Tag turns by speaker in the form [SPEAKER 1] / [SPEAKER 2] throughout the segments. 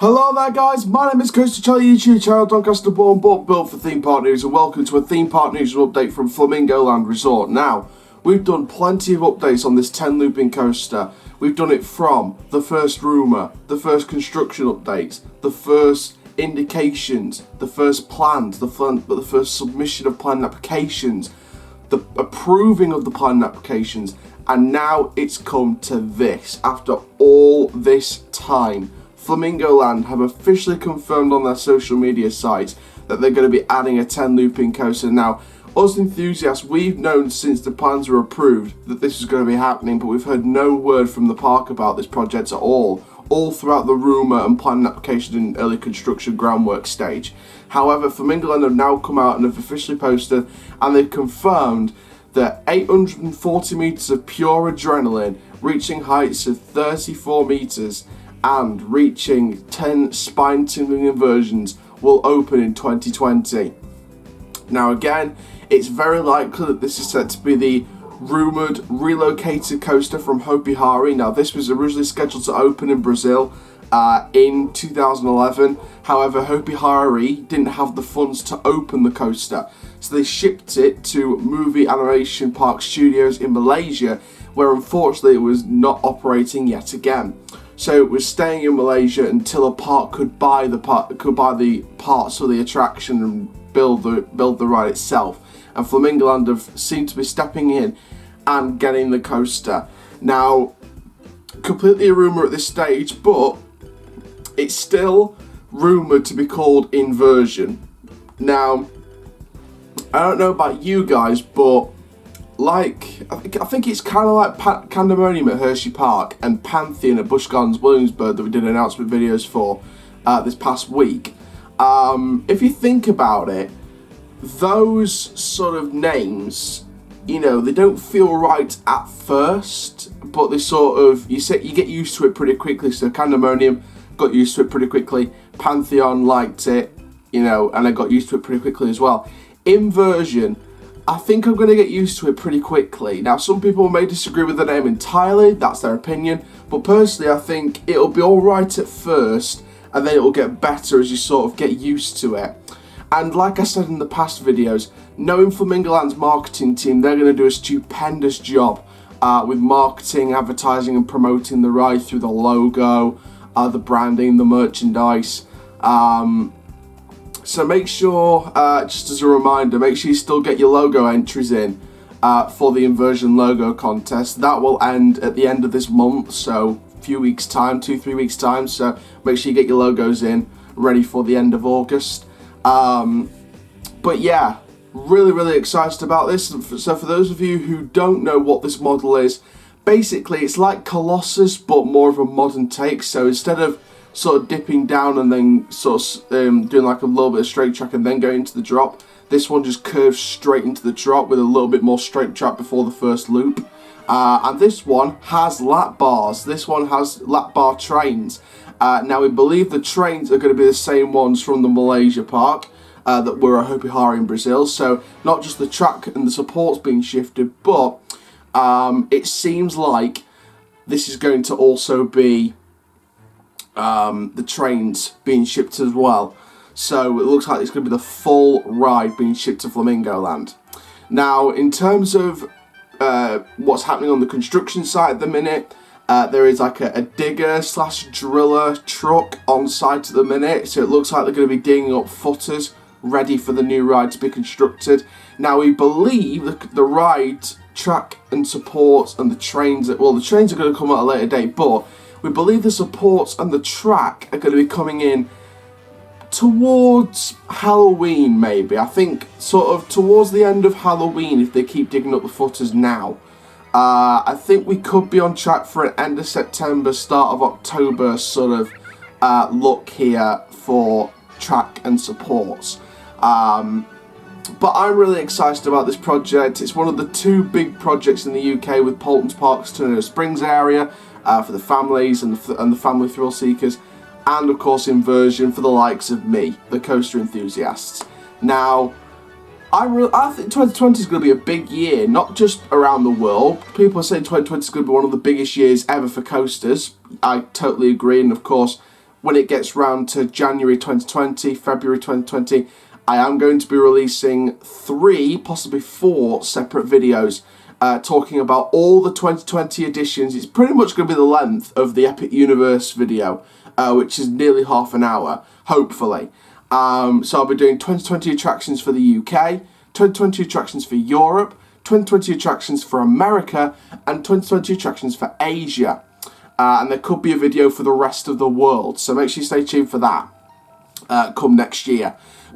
[SPEAKER 1] Hello there guys, my name is Coaster Charlie, YouTube channel, Doncaster born but built for theme park news, and welcome to a theme park news update from Flamingo Land Resort. Now, we've done plenty of updates on this 10 looping coaster. We've done it from the first rumour, the first construction updates, the first indications, the first plans, the first submission of planned applications, the approving of the planned applications, and now it's come to this. After all this time, Flamingo Land have officially confirmed on their social media sites that they're going to be adding a 10 looping coaster. Now, us enthusiasts, we've known since the plans were approved that this was going to be happening, but we've heard no word from the park about this project at all throughout the rumour and planning application and early construction groundwork stage. However, Flamingo Land have now come out and have officially posted, and they've confirmed that 840 metres of pure adrenaline, reaching heights of 34 metres, and reaching 10 spine-tingling inversions will open in 2020. Now again, it's very likely that this is set to be the rumoured relocated coaster from Hopi Hari. Now this was originally scheduled to open in Brazil in 2011. However, Hopi Hari didn't have the funds to open the coaster, so they shipped it to Movie Animation Park Studios in Malaysia, where unfortunately it was not operating yet again. So it was staying in Malaysia until a park could buy the parts of the attraction and build the ride itself. And Flamingo Land have seemed to be stepping in and getting the coaster. Now, completely a rumour at this stage, but it's still rumoured to be called Inversion. Now, I don't know about you guys, but I think it's kind of like Pandemonium at Hershey Park and Pantheon at Busch Gardens Williamsburg that we did announcement videos for this past week. If you think about it, those sort of names, you know, they don't feel right at first, but they sort of, you get used to it pretty quickly. So Pandemonium, got used to it pretty quickly. Pantheon, liked it, you know, and I got used to it pretty quickly as well. Inversion, I think I'm going to get used to it pretty quickly. Now, some people may disagree with the name entirely, that's their opinion, but personally I think it'll be alright at first, and then it'll get better as you sort of get used to it. And like I said in the past videos, knowing Flamingo Land's marketing team, they're going to do a stupendous job with marketing, advertising and promoting the ride through the logo, the branding, the merchandise. So make sure, just as a reminder, make sure you still get your logo entries in for the Inversion logo contest. That will end at the end of this month, so a few weeks time, 2-3 weeks time. So make sure you get your logos in, ready for the end of August. But yeah, really excited about this. So for those of you who don't know what this model is, basically it's like Colossus, but more of a modern take. So instead of sort of dipping down and then sort of doing like a little bit of straight track and then going into the drop, this one just curves straight into the drop with a little bit more straight track before the first loop. And this one has lap bars. This one has lap bar trains. Now we believe the trains are going to be the same ones from the Malaysia park that were at Hopi Hari in Brazil. So not just the track and the supports being shifted, but it seems like this is going to also be the trains being shipped as well. So it looks like it's going to be the full ride being shipped to Flamingo Land. Now, in terms of what's happening on the construction site at the minute, there is like a digger / driller truck on site at the minute. So it looks like they're going to be digging up footers ready for the new ride to be constructed. Now we believe the ride, track and supports and the trains, well, the trains are going to come at a later date, but we believe the supports and the track are going to be coming in towards Halloween, maybe. I think sort of towards the end of Halloween, if they keep digging up the footers now. I think we could be on track for an end of September, start of October sort of look here for track and supports. But I'm really excited about this project. It's one of the two big projects in the UK with Poulton's Park's Tornado Springs area for the families and the family thrill seekers, and of course Inversion for the likes of me, the coaster enthusiasts. Now, I think 2020 is going to be a big year, not just around the world. People are saying 2020 is going to be one of the biggest years ever for coasters. I totally agree, and of course, when it gets round to January 2020, February 2020, I am going to be releasing 3, possibly 4 separate videos talking about all the 2020 editions. It's pretty much going to be the length of the Epic Universe video, which is nearly half an hour, hopefully. So I'll be doing 2020 attractions for the UK, 2020 attractions for Europe, 2020 attractions for America, and 2020 attractions for Asia. And there could be a video for the rest of the world, so make sure you stay tuned for that come next year.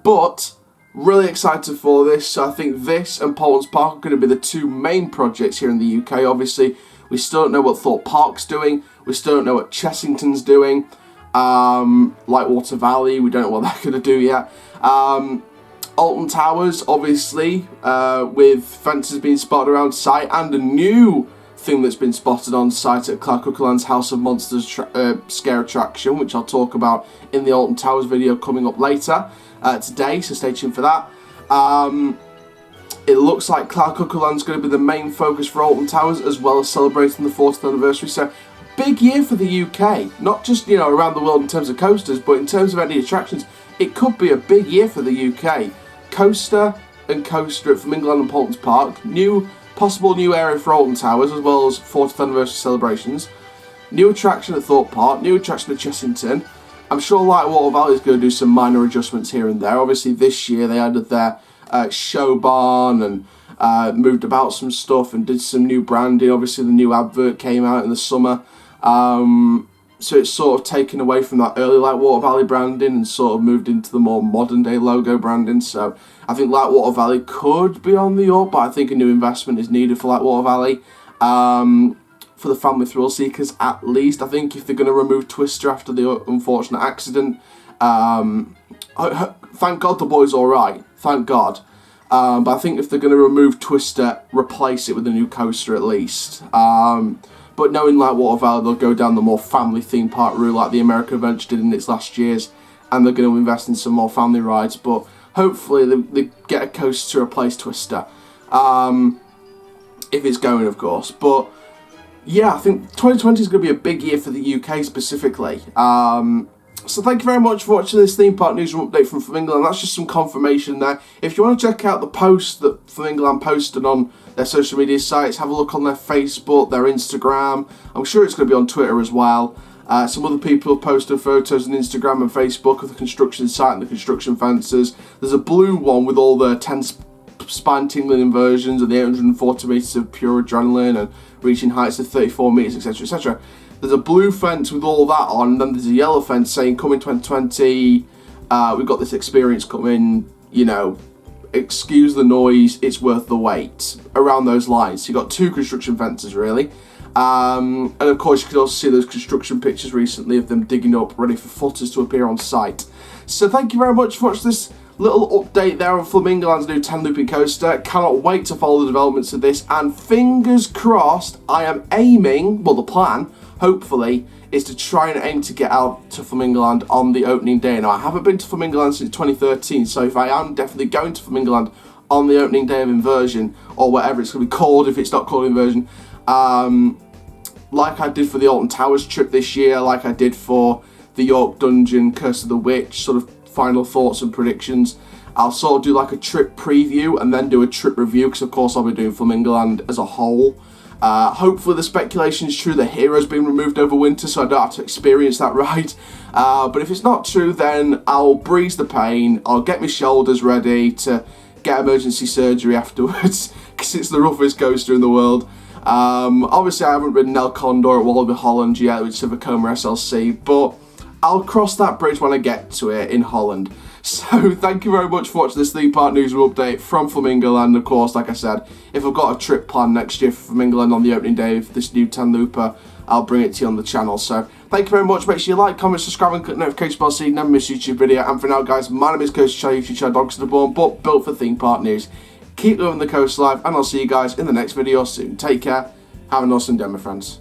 [SPEAKER 1] But really excited for this. So I think this and Paulton's Park are going to be the 2 main projects here in the UK. Obviously, we still don't know what Thorpe Park's doing. We still don't know what Chessington's doing. Lightwater Valley, we don't know what they're going to do yet. Alton Towers, obviously, with fences being spotted around site, and a new thing that's been spotted on site at Clarkukaland's House of Monsters scare attraction, which I'll talk about in the Alton Towers video coming up later today, so stay tuned for that. It looks like Clarkukaland's going to be the main focus for Alton Towers, as well as celebrating the 40th anniversary, so big year for the UK, not just, you know, around the world in terms of coasters, but in terms of any attractions. It could be a big year for the UK. Coaster and coaster at Flamingo and Paulton's Park, possible new area for Alton Towers, as well as 40th anniversary celebrations, new attraction at Thorpe Park, new attraction at Chessington. I'm sure Lightwater Valley is going to do some minor adjustments here and there. Obviously this year they added their show barn and moved about some stuff and did some new branding. Obviously the new advert came out in the summer. So it's sort of taken away from that early Lightwater Valley branding and sort of moved into the more modern day logo branding. So I think Lightwater Valley could be on the up, but I think a new investment is needed for Lightwater Valley. For the family thrill seekers at least. I think if they're going to remove Twister after the unfortunate accident, thank God the boy's alright, thank God. But I think if they're going to remove Twister, replace it with a new coaster at least. But knowing Lightwater Valley, they'll go down the more family theme park route like the American Adventure did in its last years, and they're going to invest in some more family rides, but hopefully they get a coaster to replace Twister. If it's going, of course. But yeah, I think 2020 is going to be a big year for the UK specifically. So thank you very much for watching this theme park news update from Flamingo, and that's just some confirmation there. If you want to check out the post that Flamingo posted on their social media sites, have a look on their Facebook, their Instagram. I'm sure it's going to be on Twitter as well. Some other people have posted photos on Instagram and Facebook of the construction site and the construction fences. There's a blue one with all the 10 spine-tingling inversions and the 840 metres of pure adrenaline and reaching heights of 34 metres, etc, etc. There's a blue fence with all that on, and then there's a yellow fence saying coming 2020, we've got this experience coming, you know, excuse the noise, it's worth the wait, around those lines. So you've got 2 construction fences really. And of course you could also see those construction pictures recently of them digging up ready for footers to appear on site. So thank you very much for watching this little update there on Flamingoland's new 10 looping coaster. Cannot wait to follow the developments of this, and fingers crossed, I am aiming, well the plan, hopefully, is to try and aim to get out to Flamingoland on the opening day. Now I haven't been to Flamingoland since 2013, so if I am definitely going to Flamingoland on the opening day of Inversion, or whatever it's going to be called if it's not called Inversion, like I did for the Alton Towers trip this year, like I did for the York Dungeon, Curse of the Witch, sort of final thoughts and predictions. I'll sort of do like a trip preview and then do a trip review, because of course I'll be doing Flamingoland as a whole. Hopefully the speculation is true, the hero's been removed over winter, so I don't have to experience that ride. But if it's not true, then I'll breeze the pain, I'll get my shoulders ready to get emergency surgery afterwards, because it's the roughest coaster in the world. Obviously I haven't ridden El Condor at Wallaby Holland yet, which is a Vekoma SLC, but I'll cross that bridge when I get to it in Holland. So thank you very much for watching this theme park news update from Flamingoland. Of course, like I said, if I've got a trip planned next year for Flamingoland on the opening day of this new 10 looper, I'll bring it to you on the channel. So thank you very much. Make sure you like, comment, subscribe, and click the notification bell so you never miss a YouTube video. And for now, guys, my name is Coaster Charlie, YouTube channel Dogs to the Bone, but built for theme park news. Keep living the coast life, and I'll see you guys in the next video soon. Take care. Have an awesome day, my friends.